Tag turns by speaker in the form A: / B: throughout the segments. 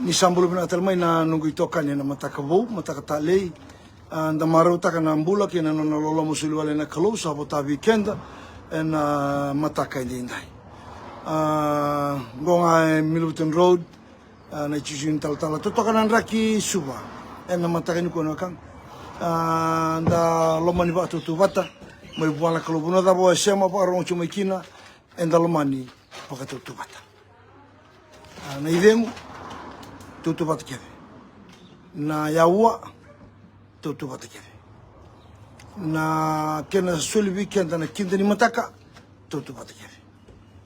A: ni sambulu bina talmai na nungu itokani na mataka vou mataka talei da marau taka na mbula ke na nona lola musuli wale na kalau sa bota weekend na mataka indai gonga Middleton Road na chisin tal totoka na raki suba na mataka ni kono kang da lomani ba tu bata mai buana kalau buna da bo sema pa ron chuma kina da lomani pa tu bata na idemu tutu bata keve na yaua tutu bata keve na kena suli weekend na kinda ni mataka tutu bata keve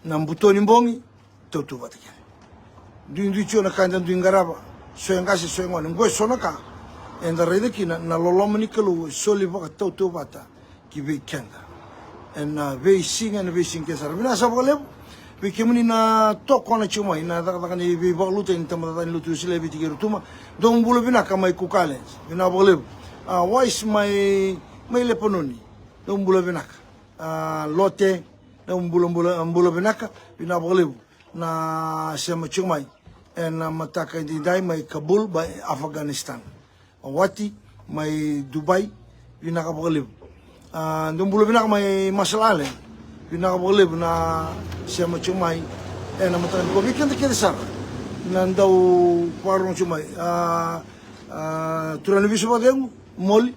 A: na mbutoni mbongi tutu bata keve duinduicho na kanda duingaraba soengasi soengone ngoi sonaka enda rede kina na lolomani kalu suli baka tutu bata ki weekend en ve singa na ve singa sara bina sabale Bikimuni na toko na chuma ina daga ni bi baluta in tamada ni lutu sile bi tigeru tuma don bulu bina kama ikukale bina bole why is my lepononi don bulu bina lote don bulu bina bina bole na sema chuma na mataka di dai mai Kabul by Afghanistan wati mai Dubai bina ka bole don bulu bina mai masalale bina boleh bina siapa cumai na matan ko weekend ke sar nandau parong cumai turani bisu badeng mol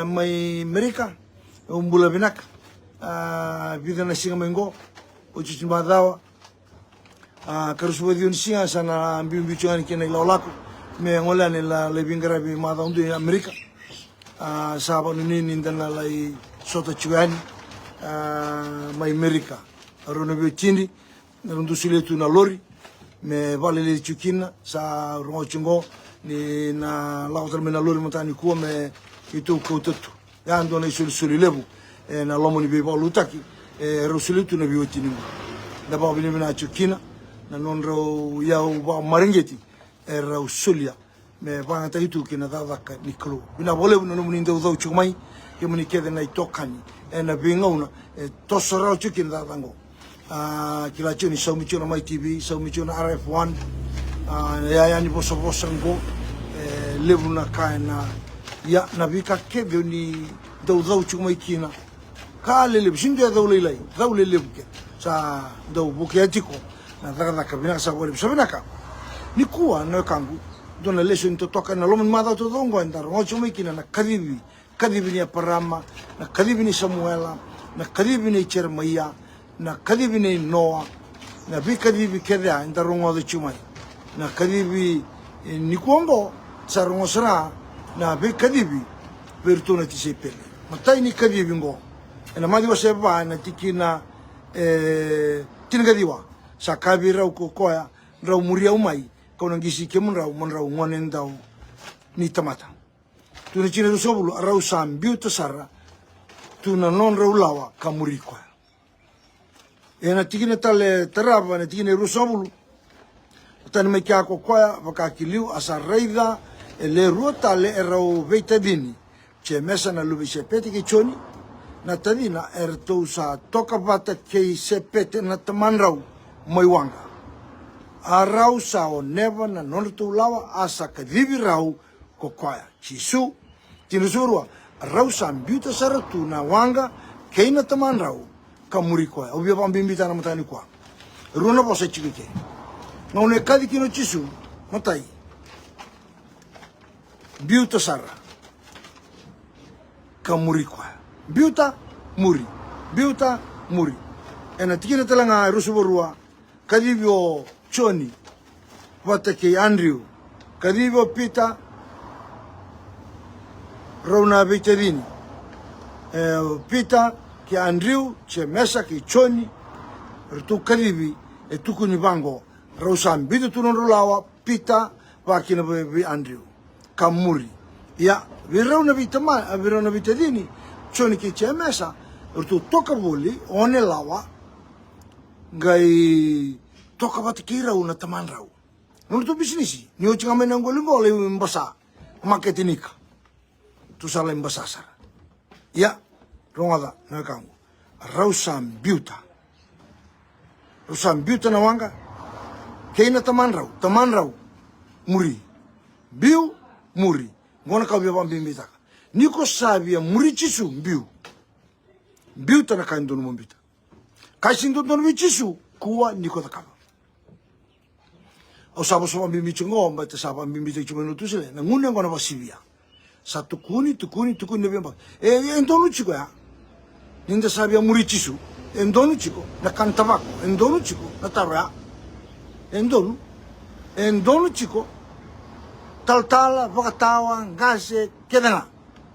A: mai Amerika umbula binak vida na singa mengo uci cimadawa karus badiun singa sana ambil bicuan kena ilaulaku me ngolan la lebingara bi mada undu Amerika sahabat ini nindana lai sota cuani mai Amerika arona be tindi rundu siletu na lori me vale le chukina sa rongo chingo ni na lautar me na lori motani ko me itu ko tutu ya ndo na suli lebu na lomo ni be balutaki rusulitu na biotini da ba bini na chukina na non ro ya ba marengeti era usulia me ba ta itu kina da ka niklo bina bole no no ndo do chumai ke muni kede na itokani na bingauna tosora chukin da tango kila chuni saumicho na mai TV saumicho na RF1 ya yani boso ngo levu na kaina ya na bika kebe ni do chumai kina ka lele bishinde do lelai do lele buke sa do buke atiko na daga ka bina sa wale sabina ka ni kuwa na kangu dona lesson to toka na lomo mada to dongo ndar ngo chumai kina na kadibi ni Parama na kadibi ni Samuela na kadibi ni Chermaya na kadibi ni Noah na bi kadibi keda ndarongo de chumai na kadibi ni Kongo sarongo sara na bi kadibi pertona ti sepele matai ni kadibi ngo na madi waseba na tikina tinagadiwa sakabi rau kokoya rau muria umai kono ngisi kemun rau mon rau ngonen dau ni tamata tuna china do sobulu rau sam biuta sara tuna non rau lawa kamurikwa ena tikine tale taraba na tikine rusobulu tani me kia kokoya vakakiliu asa reida ele ruota le rau veitadini che mesa na lubi sepete ke choni na tadina erto sa toka bata ke sepete na taman rau maiwanga arau sa o neva na non tu lawa asa kadibi rau kokoya chisu tinuzurwa rau sambiuta saratu na wanga keina taman rau kamuri koya obia pambimbita na matani kwa runa bosa chikike ngone kadi kino chisu matai biuta sara kamuri koya biuta muri ena tikina talanga rusuborua kadibio choni watake Andrew kadibio Peter Rona Veterini Peter ki Andrew che mesa ki choni tu karibi e tu kuni bango Rosan bidu tu non rulawa Peter wa kina be Andrew kamuri ya virona vitama virona Veterini choni ki che mesa tu toka boli one lawa gai toka bat kira una taman rau non tu bisnisi ni o chinga mena ngolo le mbasa marketinika tu sala mbasasar ya rongada na kangu rausam biuta na wanga keina taman rau muri biu muri ngona ka bia bambi taka niko sabia muri chisu biu tana kain donu mombita kasin donu chisu kuwa niko taka o sabo so bambi chungo mbata sabo bambi chungo no tusele na ngune ngona basibia sa tukuni nebemba endonu chiko ya ninda sabia muri chisu endonu chiko na kantabako endonu chiko na taraya endonu chiko taltala vakatawa ngase kedanga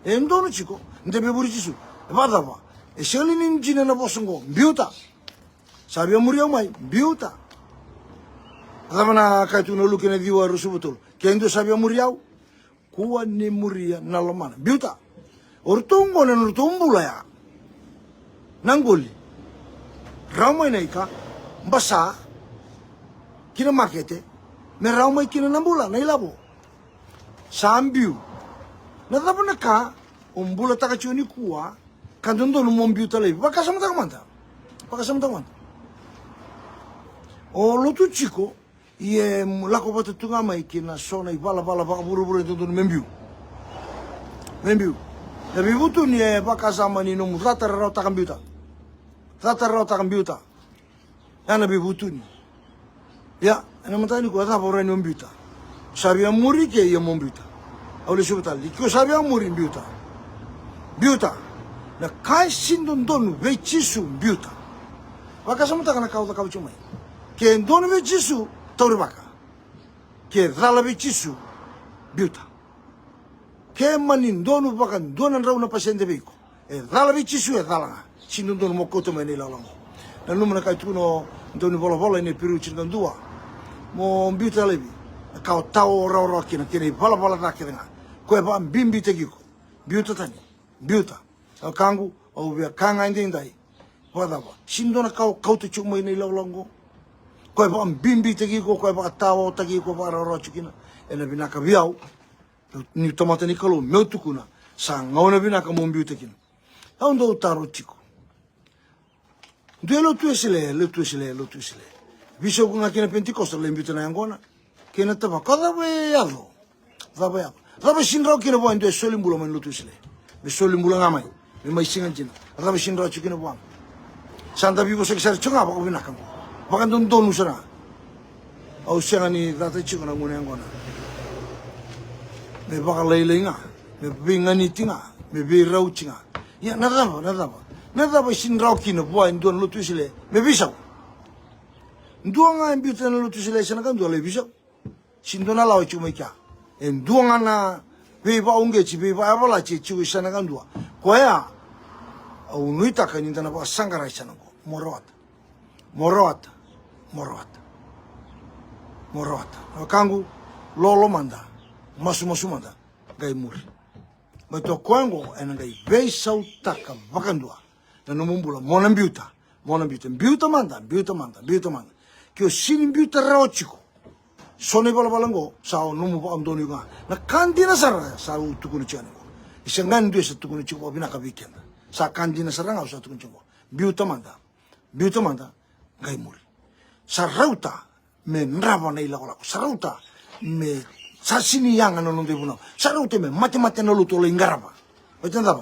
A: endonu chiko ndebe muri chisu vadava sheli ninjina na bosongo biuta sabia muri amai biuta adamana kaituna lukene diwa rusubutul kendo sabia muri au kuwa ni muria na lomana biuta ortungo na ortumbula ya nangoli raumai naika mbasa kina makete me raumai kina nambula na ilabo sambiu na tapana ka umbula takachuni kuwa kandondo no mombiuta levi pakasama takamanta o lotu chico ie lako bata tunga mai kina sona i bala baka buru tonton membiu na bibutu ni pakasama ni no mutata rau takambiuta yana bibutu ni ya ana matani ko ata bora ni mombiuta sabia muri ke ye mombiuta awle subatal ko sabia muri biuta na kai sindon donu vechisu biuta pakasama takana kauta kauchumai ke donu vechisu tauribaka ke rala vechisu biuta ke manin donu bakan donan rauna pasende beko rala vechisu rala sindon donu mokoto meni lalango na numana kai tuno donu bola ini piru chingandua mo biuta lebi kau tau ora kina kini bala takiranga ko ba bimbi tegiko biuta kangu o bia kanga indai wadaba sindona kau tu chuma ini lalango ko ba bimbi tegiko ko ba tau tegiko ba ora chikina ena binaka biau ni tomata ni kalo meutukuna sa ngaona binaka mo biuta kina ando taro chiko due lo tu esile viso kunga kina pentecoste le biuta na angona kina taba kada be yado daba shinra kina bo ndo solimbulo man lo tu esile be solimbulo ngamai me mai singan jina daba shinra chikina bo sanda bibo sekser chunga ba binaka bakan don usara au sengani data chikona ngone angona me baka leilenga me bingani tinga me be rauchinga ya nadaba shinra kina bo ndo lo tu esile me bisa nduanga mbiuta na lutu sile sana kan dole bisa sindona lawo chuma kya nduanga na beba unge chi beba abala chi chi sana kan dua koya au nuita kan indana ba sangara sana ko morowata kangu lolo manda masu manda gai muri mato kwango ena gai beisau taka vakandua na nomumbula mona mbiuta manda kyo sinin biuta rao chiko sone bala sao numu pa amdoni ga na kandina sara sa tukuni chane ko isangan due sa tukuni chiko binaka weekend sa kandina sara nga sa tukuni chiko biuta manda gai muri sarauta me nrava na ila ko sarauta me sasini yanga no nonde buna sarauta me mate na luto le ngaraba otanda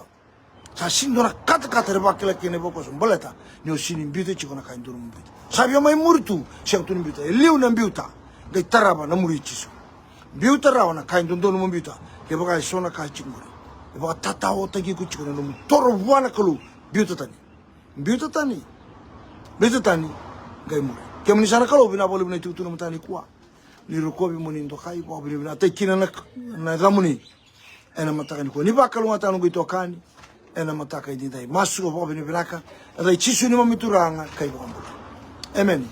A: sa sindona kata rebakela kene bokos boleta ni osini biuta chiko na kainduru mbita sabia mai murtu siang tuni biuta liu na biuta gai taraba na muri chisu biuta rawa na kain dondonu mo biuta ke baka sona ka chinguri ke baka tatao tagi ku chikona no toro wana kalu biuta tani gai muri ke mni sana kalu bina bolu bina tutu no tani kwa ni rokobi moni ndo kai kwa bina tekina na ramuni ena matakani ko ni bakalu matanu gitu kani ena mataka idai masu ko bina binaka dai chisu ni mamituranga kai ko Amen.